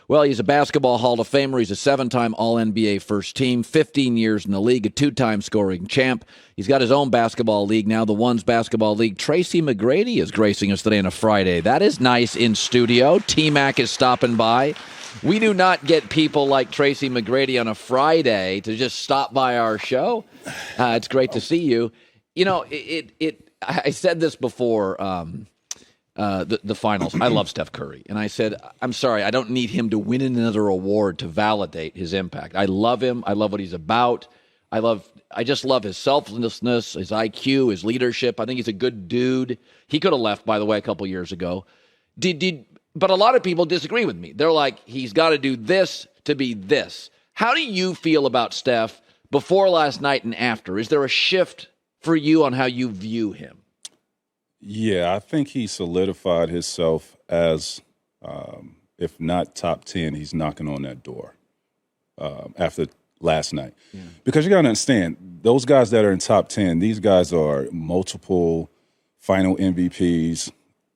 Well, he's a basketball Hall of Famer. He's a 7-time All-NBA first team, 15 years in the league, a 2-time scoring champ. He's got his own basketball league now, the Ones Basketball League. Tracy McGrady is gracing us today on a Friday. That is nice in studio. T-Mac is stopping by. We do not get people like Tracy McGrady on a Friday to just stop by our show. It's great to see you. You know, I said this before the finals. I love Steph Curry. And I said, I'm sorry, I don't need him to win another award to validate his impact. I love him. I love what he's about. I just love his selflessness, his IQ, his leadership. I think he's a good dude. He could have left, by the way, a couple years ago. But a lot of people disagree with me. They're like, he's got to do this to be this. How do you feel about Steph before last night and after? Is there a shift for you on how you view him? Yeah, I think he solidified himself as, if not top 10, he's knocking on that door after last night. Yeah. Because you got to understand, those guys that are in top 10, these guys are multiple final MVPs,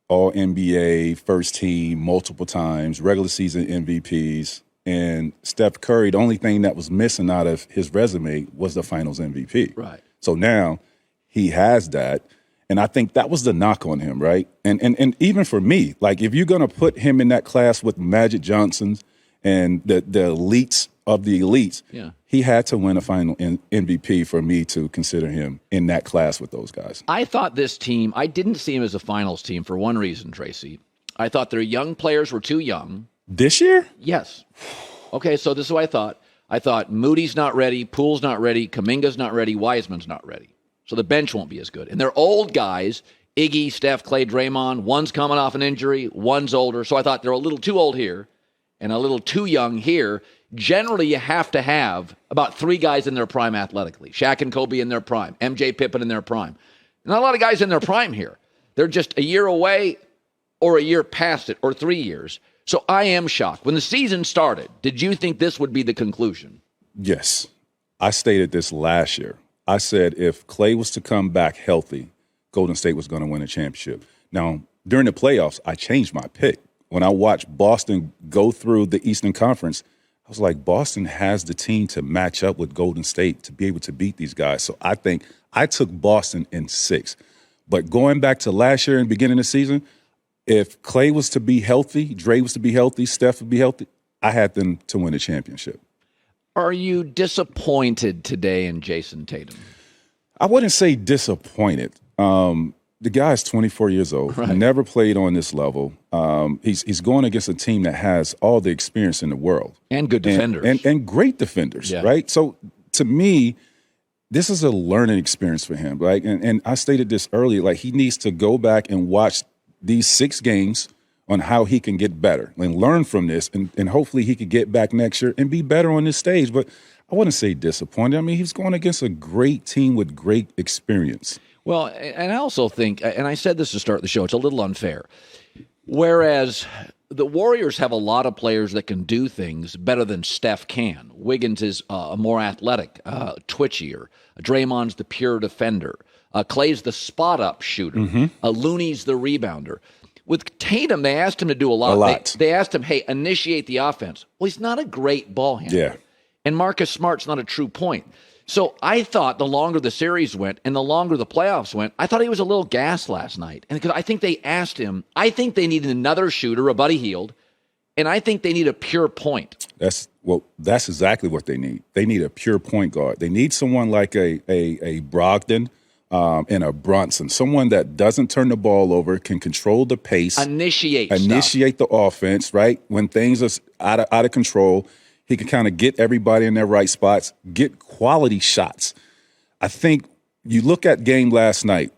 all NBA, first team, multiple times, regular season MVPs. And Steph Curry, the only thing that was missing out of his resume was the finals MVP. Right. So now he has that. And I think that was the knock on him, right? And even for me, like if you're going to put him in that class with Magic Johnson's and the elites of the elites, yeah, he had to win a final MVP for me to consider him in that class with those guys. I thought this team, I didn't see him as a finals team for one reason, Tracy. I thought their young players were too young. This year? Yes. Okay, so this is what I thought. I thought Moody's not ready, Poole's not ready, Kuminga's not ready, Wiseman's not ready. So the bench won't be as good. And they're old guys, Iggy, Steph, Clay, Draymond. One's coming off an injury, one's older. So I thought they're a little too old here and a little too young here. Generally, you have to have about 3 guys in their prime athletically. Shaq and Kobe in their prime. MJ, Pippen in their prime. Not a lot of guys in their prime here. They're just a year away or a year past it or 3 years. So I am shocked. When the season started, did you think this would be the conclusion? Yes. I stated this last year. I said if Clay was to come back healthy, Golden State was going to win a championship. Now, during the playoffs, I changed my pick. When I watched Boston go through the Eastern Conference, I was like, Boston has the team to match up with Golden State to be able to beat these guys. So I think I took Boston in 6. But going back to last year and beginning of the season, if Clay was to be healthy, Dre was to be healthy, Steph would be healthy, I had them to win a championship. Are you disappointed today in Jayson Tatum? I wouldn't say disappointed. The guy's 24 years old, right. Never played on this level. He's going against a team that has all the experience in the world. And good defenders. And great defenders, yeah. Right? So to me, this is a learning experience for him, right? And I stated this earlier, like he needs to go back and watch these 6 games on how he can get better and learn from this, and hopefully he could get back next year and be better on this stage. But I wouldn't say disappointed. I mean, he's going against a great team with great experience. Well, and I also think, and I said this to start the show, it's a little unfair. Whereas the Warriors have a lot of players that can do things better than Steph can. Wiggins is more athletic, twitchier. Draymond's the pure defender. Clay's the spot-up shooter. Mm-hmm. Looney's the rebounder. With Tatum, they asked him to do a lot. They asked him, hey, initiate the offense. Well, he's not a great ball handler. Yeah. And Marcus Smart's not a true point. So I thought the longer the series went and the longer the playoffs went, I thought he was a little gassed last night. And because I think they asked him, I think they need another shooter, a Buddy Hield, and I think they need a pure point. That's exactly what they need. They need a pure point guard. They need someone like a Brogdon and a Brunson, someone that doesn't turn the ball over, can control the pace, initiate the offense, right? When things are out of control, he can kind of get everybody in their right spots, get quality shots. I think you look at game last night,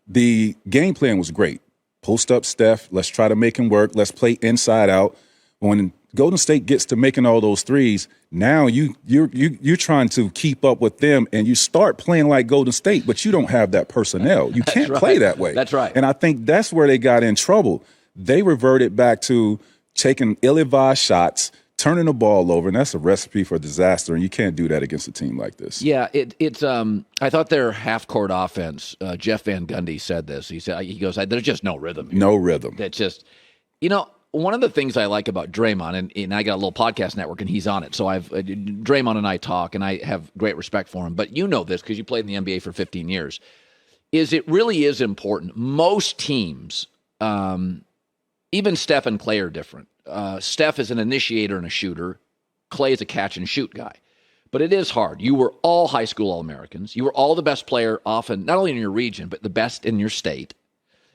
the game plan was great. Post up Steph, let's try to make him work, let's play inside out. When Golden State gets to making all those threes, now you're trying to keep up with them, and you start playing like Golden State, but you don't have that personnel. You can't play that way. That's right. And I think that's where they got in trouble. They reverted back to taking ill-advised shots, turning the ball over, and that's a recipe for disaster, and you can't do that against a team like this. Yeah, it's. I thought their half-court offense, Jeff Van Gundy said this. He goes, there's just no rhythm here. No rhythm. That's just, one of the things I like about Draymond, and I got a little podcast network, and he's on it. So Draymond and I talk, and I have great respect for him. But you know this because you played in the NBA for 15 years. It really is important. Most teams, even Steph and Clay are different. Steph is an initiator and a shooter. Clay is a catch and shoot guy. But it is hard. You were all high school All-Americans. You were all the best player often, not only in your region, but the best in your state.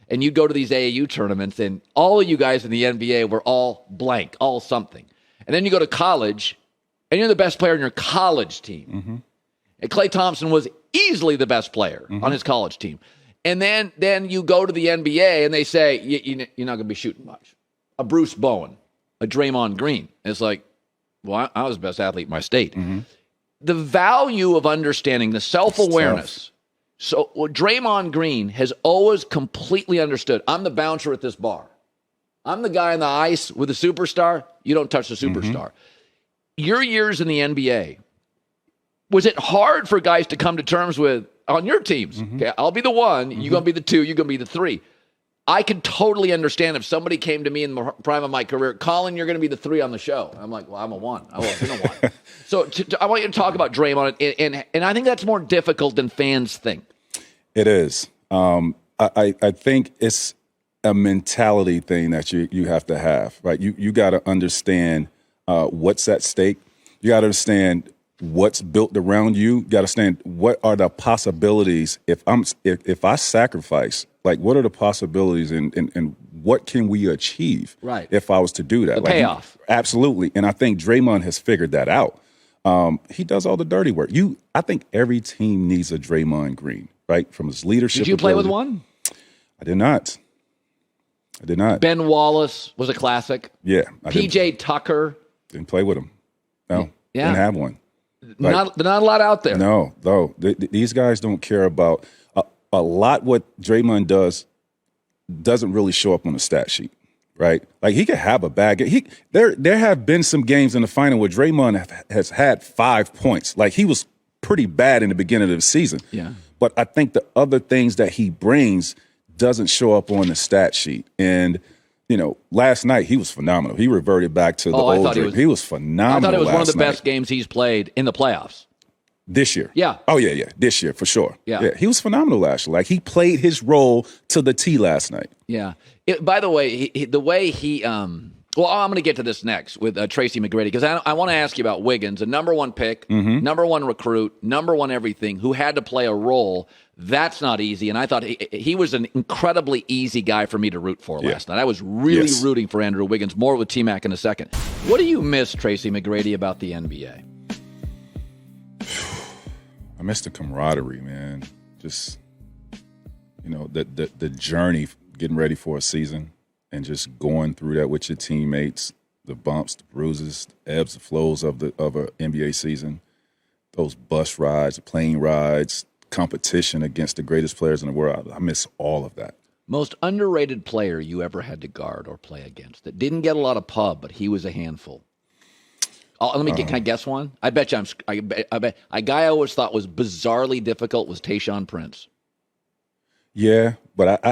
And you go to these AAU tournaments, and all of you guys in the NBA were all blank, all something. And then you go to college, and you're the best player in your college team. Mm-hmm. And Klay Thompson was easily the best player on his college team. And then you go to the NBA, and they say, you're not going to be shooting much. A Bruce Bowen, a Draymond Green. And it's like, well, I was the best athlete in my state. Mm-hmm. The value of understanding the self-awareness. So Draymond Green has always completely understood, I'm the bouncer at this bar. I'm the guy on the ice with the superstar. You don't touch the superstar. Mm-hmm. Your years in the NBA, was it hard for guys to come to terms with, on your teams, okay, I'll be the one, you're going to be the two, you're going to be the three. I could totally understand if somebody came to me in the prime of my career, Colin, you're going to be the three on the show. I'm like, well, I'm a one. I wasn't a one. So I want you to talk about Draymond, and I think that's more difficult than fans think. It is. I think it's a mentality thing that you have to have, right? You got to understand what's at stake. You got to understand what's built around you. You got to understand what are the possibilities if I sacrifice. Like, what are the possibilities and what can we achieve if I was to do that? The payoff. Absolutely. And I think Draymond has figured that out. He does all the dirty work. I think every team needs a Draymond Green, right? From his leadership. Did you play with one? I did not. Ben Wallace was a classic. Yeah. P.J. Tucker. Didn't play with him. No. Yeah. Didn't have one. Not a lot out there. No. These guys don't care about a lot. What Draymond does doesn't really show up on the stat sheet, right? Like, he could have a bad game. There have been some games in the final where Draymond has had 5 points. Like, he was pretty bad in the beginning of the season. Yeah. But I think the other things that he brings doesn't show up on the stat sheet. And, last night he was phenomenal. He reverted back to the old Drake. He was phenomenal. I thought it was one of the night. best games he's played in the playoffs. This year. Yeah. Oh, yeah. This year, for sure. Yeah. He was phenomenal last year. Like, he played his role to the T last night. Yeah. By the way, the way he I'm going to get to this next with Tracy McGrady, because I want to ask you about Wiggins, a number one pick, number one recruit, number one everything, who had to play a role. That's not easy. And I thought he was an incredibly easy guy for me to root for last night. I was really rooting for Andrew Wiggins, more with T-Mac in a second. What do you miss, Tracy McGrady, about the NBA? I miss the camaraderie, man. Just, the journey, getting ready for a season and just going through that with your teammates, the bumps, the bruises, the ebbs, the flows of an NBA season, those bus rides, the plane rides, competition against the greatest players in the world. I miss all of that. Most underrated player you ever had to guard or play against that didn't get a lot of pub, but he was a handful. Can I guess one? I bet you I bet a guy I always thought was bizarrely difficult was Tayshaun Prince. Yeah, but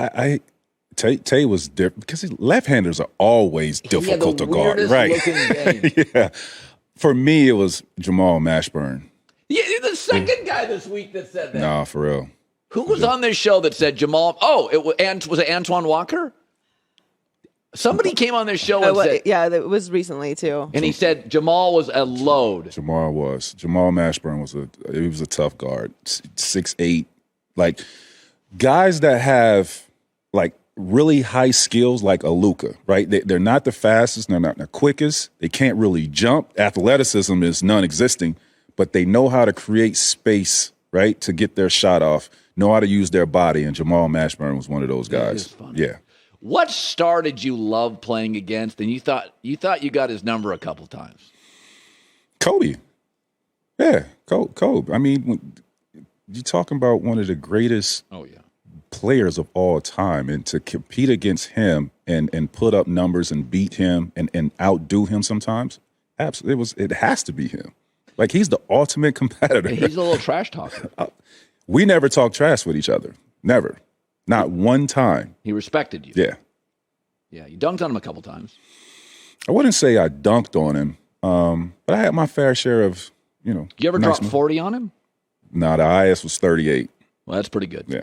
Tay was different because left-handers are always difficult to guard, right? Yeah. For me, it was Jamal Mashburn. Yeah, you're the second guy this week that said that. No, for real. Who was on this show that said Jamal? Oh, was it Antoine Walker? Somebody came on this show and said... Yeah, it was recently, too. And he said Jamal was a load. Jamal Mashburn was a tough guard. 6'8". Like, guys that have, like, really high skills like a Luka, right? They're not the fastest. They're not the quickest. They can't really jump. Athleticism is non-existing. But they know how to create space, right, to get their shot off, know how to use their body, and Jamal Mashburn was one of those guys. Yeah. What star did you love playing against, and you thought you got his number a couple times? Kobe. Yeah, Kobe. I mean, you're talking about one of the greatest players of all time, and to compete against him and put up numbers and beat him and outdo him sometimes, absolutely, it has to be him. Like, he's the ultimate competitor. He's a little trash talker. We never talked trash with each other. Never. Not one time. He respected you. Yeah. Yeah, you dunked on him a couple times. I wouldn't say I dunked on him, but I had my fair share of, You ever drop 40 on him? No, the highest was 38. Well, that's pretty good. Yeah.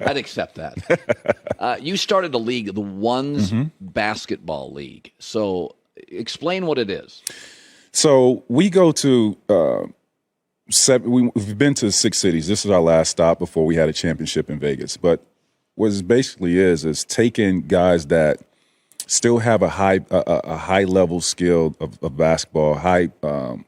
I'd accept that. You started a league, the Ones Basketball League. So explain what it is. So we go to we've been to 6 cities. This is our last stop before we had a championship in Vegas. But what it basically is taking guys that still have a high level skill of basketball, high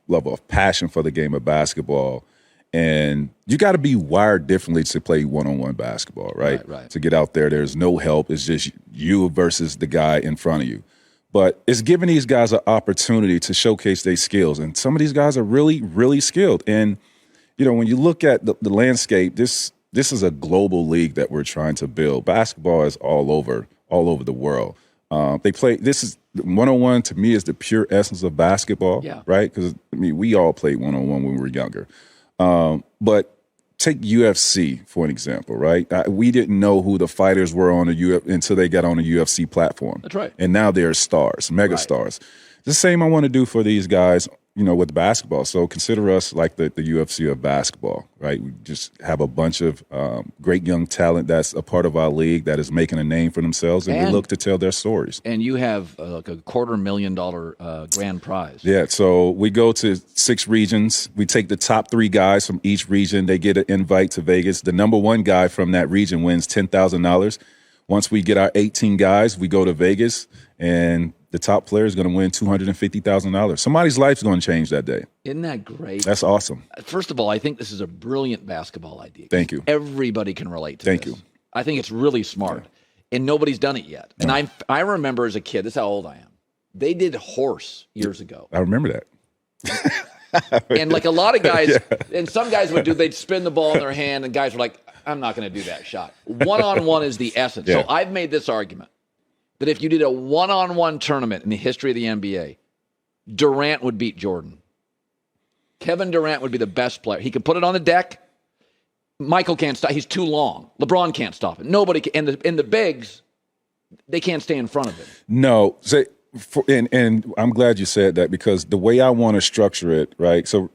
level of passion for the game of basketball. And you got to be wired differently to play one-on-one basketball, right? Right. To get out there, there's no help. It's just you versus the guy in front of you. But it's giving these guys an opportunity to showcase their skills. And some of these guys are really, really skilled. And, when you look at the landscape, this is a global league that we're trying to build. Basketball is all over the world. This is one-on-one to me is the pure essence of basketball, right? Because, we all played one-on-one when we were younger. But take UFC for an example, right? We didn't know who the fighters were on until they got on the UFC platform. That's right. And now they're stars, mega stars. The same I want to do for these guys, with basketball. So consider us like the UFC of basketball, right? We just have a bunch of great young talent that's a part of our league that is making a name for themselves, and we look to tell their stories. And you have like a $250,000 grand prize. Yeah, so we go to 6 regions. We take the top 3 guys from each region. They get an invite to Vegas. The number 1 guy from that region wins $10,000. Once we get our 18 guys, we go to Vegas, and the top player is going to win $250,000. Somebody's life's going to change that day. Isn't that great? That's awesome. First of all, I think this is a brilliant basketball idea. Thank you. Everybody can relate to this. Thank you. I think it's really smart, and nobody's done it yet. And I remember as a kid, this is how old I am. They did horse years ago. I remember that. And like a lot of guys, and some guys they'd spin the ball in their hand, and guys were like, I'm not going to do that shot. One-on-one is the essence. Yeah. So I've made this argument that if you did a one-on-one tournament in the history of the NBA, Durant would beat Jordan. Kevin Durant would be the best player. He could put it on the deck. Michael can't stop. He's too long. LeBron can't stop it. Nobody can. And the bigs, they can't stay in front of it. No. And I'm glad you said that, because the way I want to structure it, right? So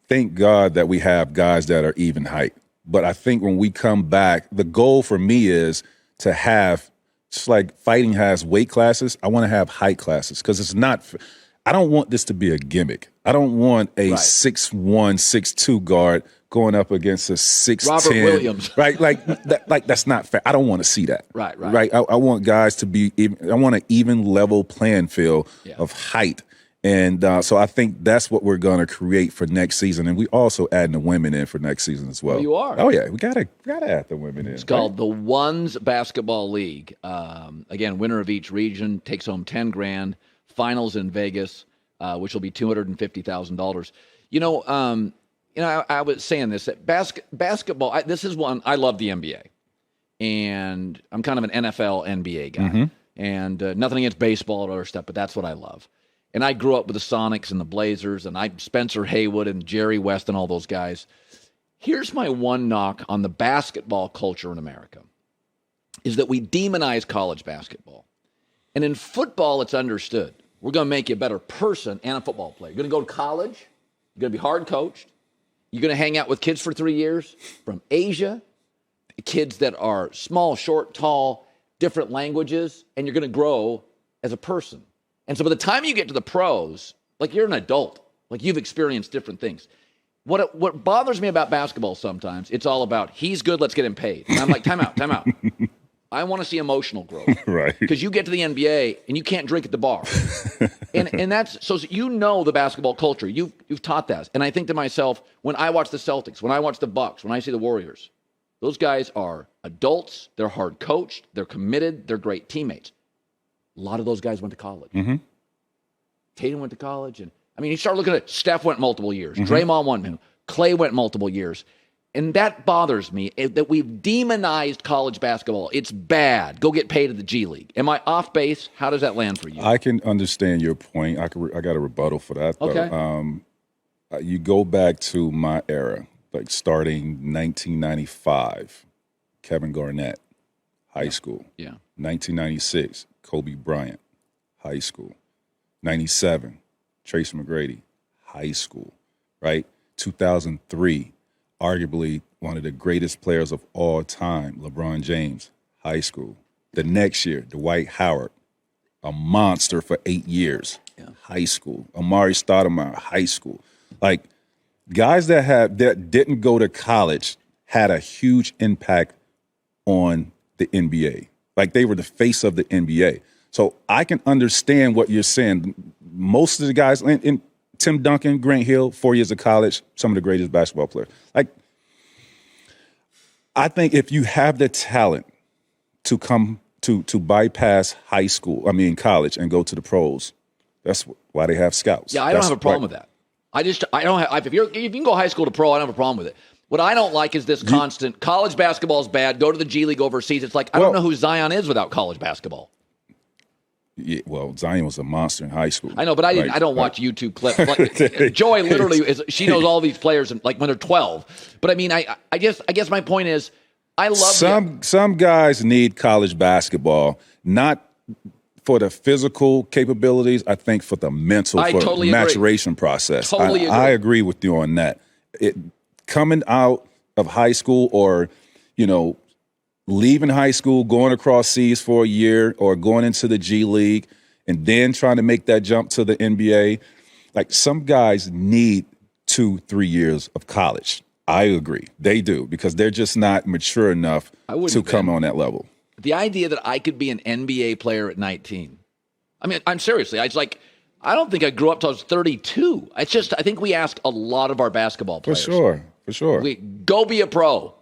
thank God that we have guys that are even height. But I think when we come back, the goal for me is to have, just like fighting has weight classes, I want to have height classes, because it's not – I don't want this to be a gimmick. I don't want a 6'1", 6'2" guard going up against a 6'10". Robert Williams. Right? Like that's not fair. I don't want to see that. Right. I want guys to be – I want an even level playing field of height. And so I think that's what we're going to create for next season. And we also adding the women in for next season as well. You are. Oh, yeah. We gotta add the women in. It's called the Ones Basketball League. Again, winner of each region takes home $10,000. Finals in Vegas, which will be $250,000. I was saying this. That basketball, this is one, I love the NBA. And I'm kind of an NFL, NBA guy. Mm-hmm. And nothing against baseball or other stuff, but that's what I love. And I grew up with the Sonics and the Blazers, and Spencer Haywood and Jerry West and all those guys. Here's my one knock on the basketball culture in America, is that we demonize college basketball. And in football, it's understood. We're going to make you a better person and a football player. You're going to go to college. You're going to be hard coached. You're going to hang out with kids for 3 years from Asia, kids that are small, short, tall, different languages, and you're going to grow as a person. And so by the time you get to the pros, like you're an adult, like you've experienced different things. What bothers me about basketball sometimes, it's all about, he's good, let's get him paid. And I'm like, time out. I want to see emotional growth. Right. Because you get to the NBA and you can't drink at the bar. and that's, so the basketball culture. You've taught that. And I think to myself, when I watch the Celtics, when I watch the Bucks, when I see the Warriors, those guys are adults, they're hard coached, they're committed, they're great teammates. A lot of those guys went to college. Mm-hmm. Tatum went to college. And you start looking at Steph went multiple years. Mm-hmm. Draymond won. Clay went multiple years. And that bothers me, that we've demonized college basketball. It's bad. Go get paid at the G League. Am I off base? How does that land for you? I can understand your point. I got a rebuttal for that, though. Okay. You go back to my era, like starting 1995, Kevin Garnett. high school. Yeah. 1996, Kobe Bryant, high school. 97, Tracy McGrady, high school, right? 2003, arguably one of the greatest players of all time, LeBron James, high school. The next year, Dwight Howard, a monster for 8 years, high school. Amari Stoudemire, high school. Like, guys that didn't go to college had a huge impact on the NBA. Like, they were the face of the NBA. So I can understand what you're saying. Most of the guys, in Tim Duncan, Grant Hill, 4 years of college, some of the greatest basketball players. Like, I think if you have the talent to come to bypass college and go to the pros, that's why they have scouts. Yeah, I don't have a problem with that. I don't have. If you can go high school to pro, I don't have a problem with it. What I don't like is this constant college basketball is bad. Go to the G League overseas. It's like I don't know who Zion is without college basketball. Yeah, well, Zion was a monster in high school. I know, but I don't watch YouTube clips. Like, Joy literally she knows all these players and like when they're 12. But I mean, I guess my point is, I love some guys need college basketball, not for the physical capabilities. I think for the mental, maturation process. Totally agree. I agree with you on that. Coming out of high school, or leaving high school, going across seas for a year, or going into the G League, and then trying to make that jump to the NBA. Like, some guys need 2-3 years of college. I agree. They do, because they're just not mature enough to come on that level. The idea that I could be an NBA player at 19. I mean, I'm seriously. I don't think I grew up till I was 32. I think we ask a lot of our basketball players. For sure. We go be a pro.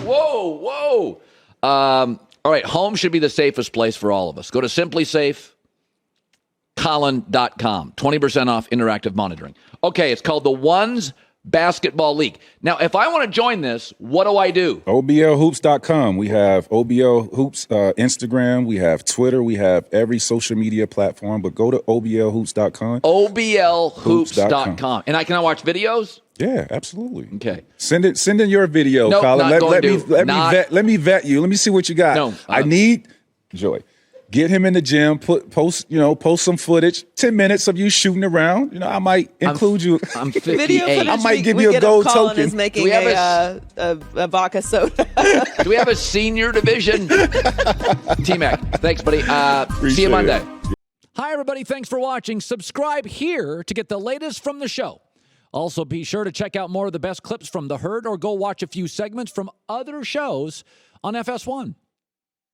Whoa. All right, home should be the safest place for all of us. Go to simplysafecolin.com. 20% off interactive monitoring. Okay, it's called the Ones Basketball League. Now, if I want to join this, what do I do? OBLHoops.com. We have OBL Hoops Instagram. We have Twitter. We have every social media platform. But go to OBLHoops.com. OBLHoops.com. And I can watch videos? Yeah, absolutely. Okay. Send in your video, nope, Colin. Let me vet you. Let me see what you got. No, I need Joy. Get him in the gym. Post some footage. 10 minutes of you shooting around. I might include you. I'm 58. I might give you a gold token. Colin is making a vodka soda. Do we have a senior division? T-Mac, thanks, buddy. See you Monday. Hi, everybody. Thanks for watching. Subscribe here to get the latest from the show. Also, be sure to check out more of the best clips from The Herd, or go watch a few segments from other shows on FS1.